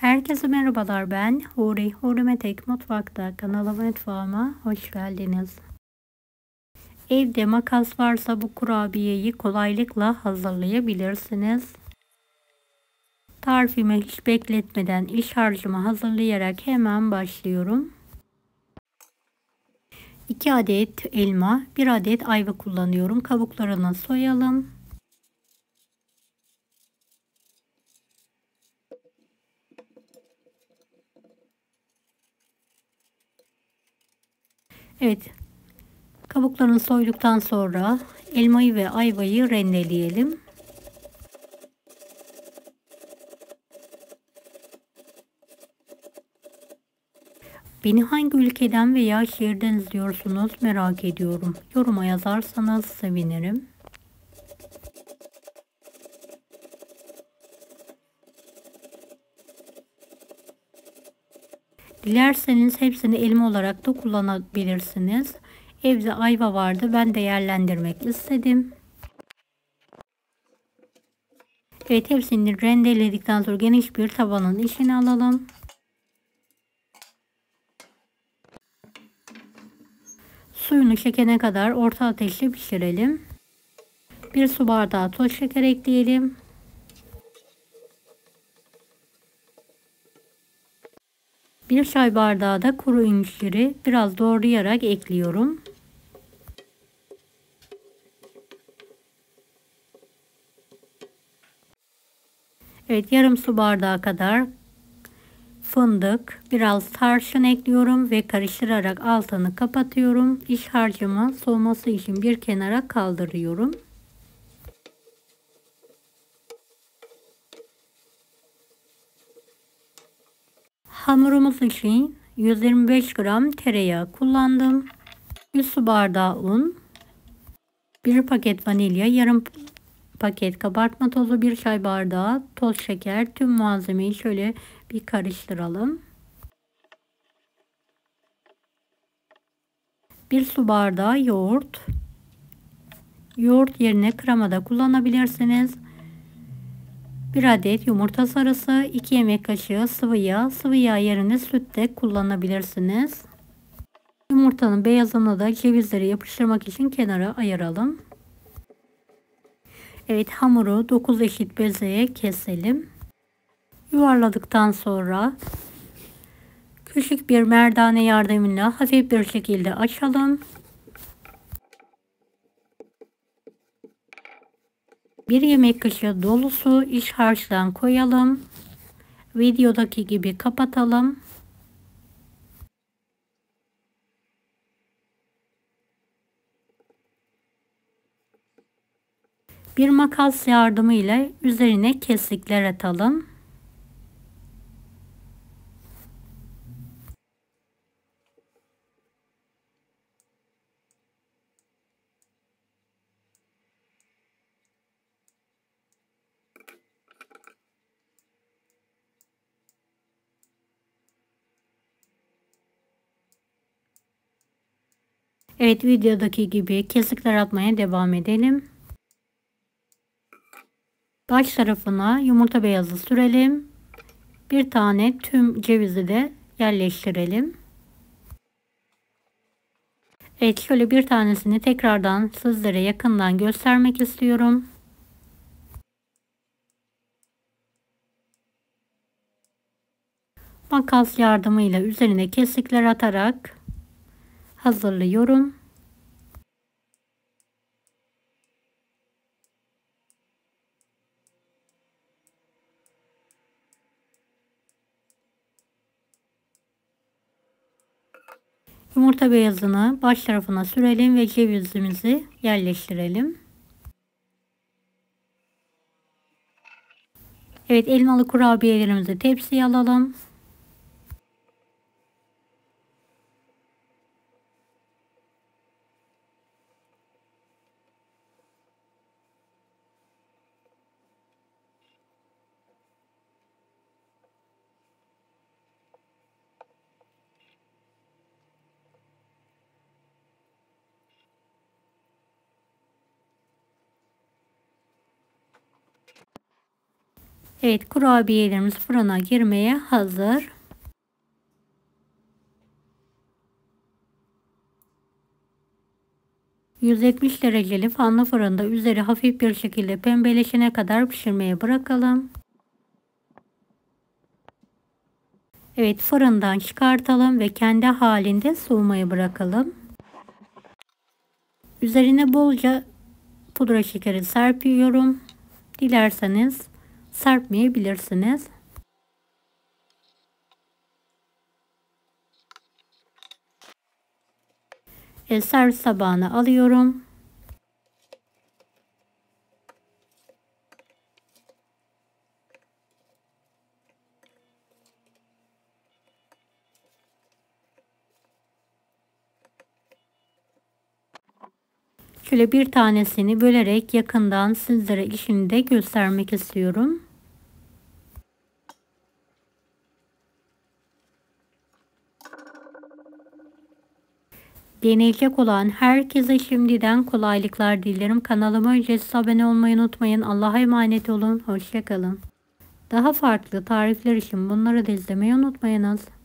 Herkese merhabalar, ben Huri. Huri Metek Mutfak'ta kanalıma, mutfağıma hoş geldiniz. Evde makas varsa bu kurabiyeyi kolaylıkla hazırlayabilirsiniz. Tarifimi hiç bekletmeden iç harcımı hazırlayarak hemen başlıyorum. 2 adet elma, 1 adet ayva kullanıyorum. Kabuklarını soyalım. Evet, kabuklarını soyduktan sonra elmayı ve ayvayı rendeleyelim. Beni hangi ülkeden veya şehirden izliyorsunuz merak ediyorum. Yoruma yazarsanız sevinirim. Dilerseniz hepsini elma olarak da kullanabilirsiniz. Evde ayva vardı, ben değerlendirmek istedim. Evet, hepsini rendeledikten sonra geniş bir tavanın içine alalım. Suyunu çekene kadar orta ateşte pişirelim. 1 su bardağı toz şeker ekleyelim. 1 çay bardağı da kuru inciri biraz doğrayarak ekliyorum. Evet, yarım su bardağı kadar fındık, biraz tarçın ekliyorum ve karıştırarak altını kapatıyorum. İç harcımı soğuması için bir kenara kaldırıyorum. Hamurumuz için 125 gram tereyağı kullandım. 100 su bardağı un, 1 paket vanilya, yarım paket kabartma tozu, 1 çay bardağı toz şeker. Tüm malzemeyi şöyle bir karıştıralım. 1 su bardağı yoğurt. Yoğurt yerine krema da kullanabilirsiniz. 1 adet yumurta sarısı, 2 yemek kaşığı sıvı yağ. Sıvı yağ yerine süt de kullanabilirsiniz. Yumurtanın beyazını da cevizleri yapıştırmak için kenara ayıralım. Evet, hamuru 9 eşit bezeye keselim. Yuvarladıktan sonra küçük bir merdane yardımıyla hafif bir şekilde açalım. 1 yemek kaşığı dolusu iç harçtan koyalım. Videodaki gibi kapatalım. Bir makas yardımıyla üzerine kesikler atalım. Evet, videodaki gibi kesikler atmaya devam edelim. Baş tarafına yumurta beyazı sürelim. Bir tane tüm cevizi de yerleştirelim. Evet, şöyle bir tanesini tekrardan sizlere yakından göstermek istiyorum. Makas yardımıyla üzerine kesikler atarak hazırlıyorum. Yumurta beyazını baş tarafına sürelim ve cevizimizi yerleştirelim. Evet, elmalı kurabiyelerimizi tepsiye alalım. Evet, kurabiyelerimiz fırına girmeye hazır. ...170 dereceli fanlı fırında üzeri hafif bir şekilde pembeleşene kadar pişirmeye bırakalım. Evet, fırından çıkartalım ve kendi halinde soğumaya bırakalım. Üzerine bolca pudra şekeri serpiyorum. Dilerseniz serpmeyebilirsiniz. Servis tabağına alıyorum. Şöyle bir tanesini bölerek yakından sizlere işini de göstermek istiyorum. Deneyecek olan herkese şimdiden kolaylıklar dilerim. Kanalıma ücretsiz abone olmayı unutmayın. Allah'a emanet olun. Hoşça kalın. Daha farklı tarifler için bunları da izlemeyi unutmayınız.